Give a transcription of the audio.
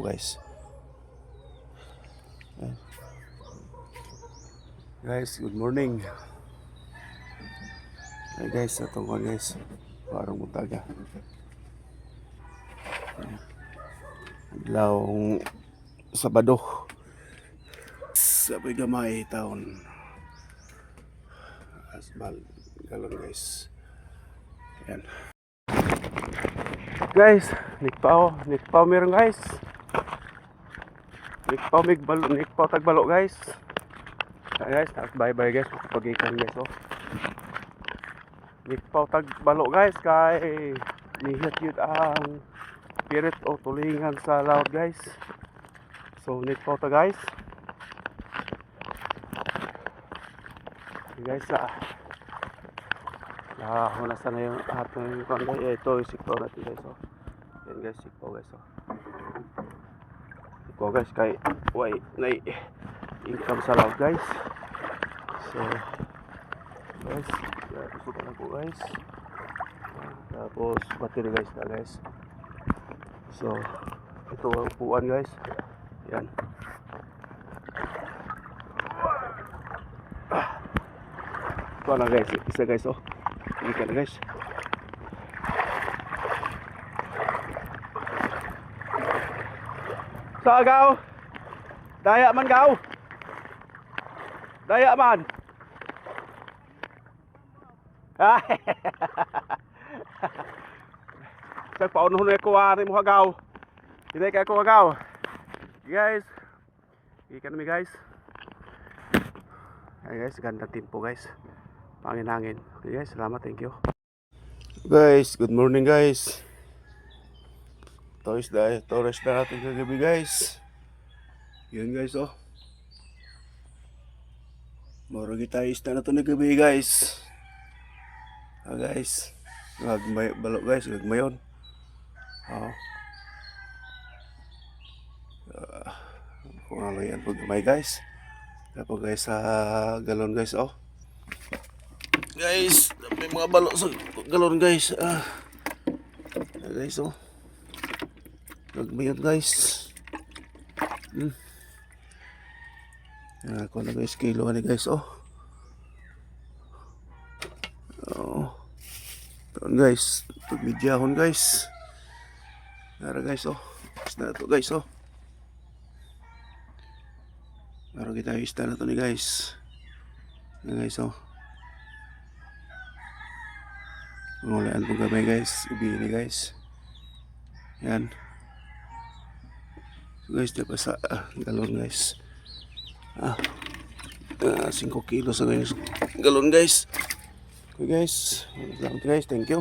Guys. Guys, good morning. Hey guys, atong ko guys. Parang mutaga. Adlawng Sabado. Sabi gamay taon. Asbal galon guys. Ayan. Guys, nikpaw meron guys. Nikpaw tagbalo guys. Guys, bye bye guys. Pagikan guys oh. Nikpaw tagbalo guys kay nihit yun ang spirit o tulingan sa laut guys. So nikpaw ta guys. Guys huna sana yung atong konday. Ito yung sikpaw natin guys oh. Yan guys, sikpaw guys oh. Sikpaw guys kay way na income sa laut guys. So guys, susukan na po guys. Tapos battery guys na guys. So ito ang upuan guys. Yan. Ito na guys, isa guys oh. Ika na guys. Sa agaw. Daya man gaw. Daya man. Sa pauno na ko ari mo hagaw. Hindi kay ko hagaw. Guys. Ika na mi guys. Ay guys, ganda tempo guys. Pangin-hangin. Okay guys, salamat, thank you. Guys, good morning guys. Torres na natin kagabi guys. Yan guys oh. Moro gitayis na ito na gabi guys. Guys, balo guys, gagmayon. Kung ano yan pag gamay guys. Tapos guys sa galon guys oh. Guys, may mga balo sa galon guys. Guys oh. Gagmayon guys. Ako na guys, kilo ni guys oh. Taon guys, pagmidyahon guys. Nara guys oh. Isda na to guys oh. Nara kita isda na to ni guys. Yan guys oh. Ngulaan po gamay guys. Ibili guys. Yan. So guys, diba sa galon guys. 5 kilos sa guys. Galon guys. Okay guys. Salamat guys. Thank you.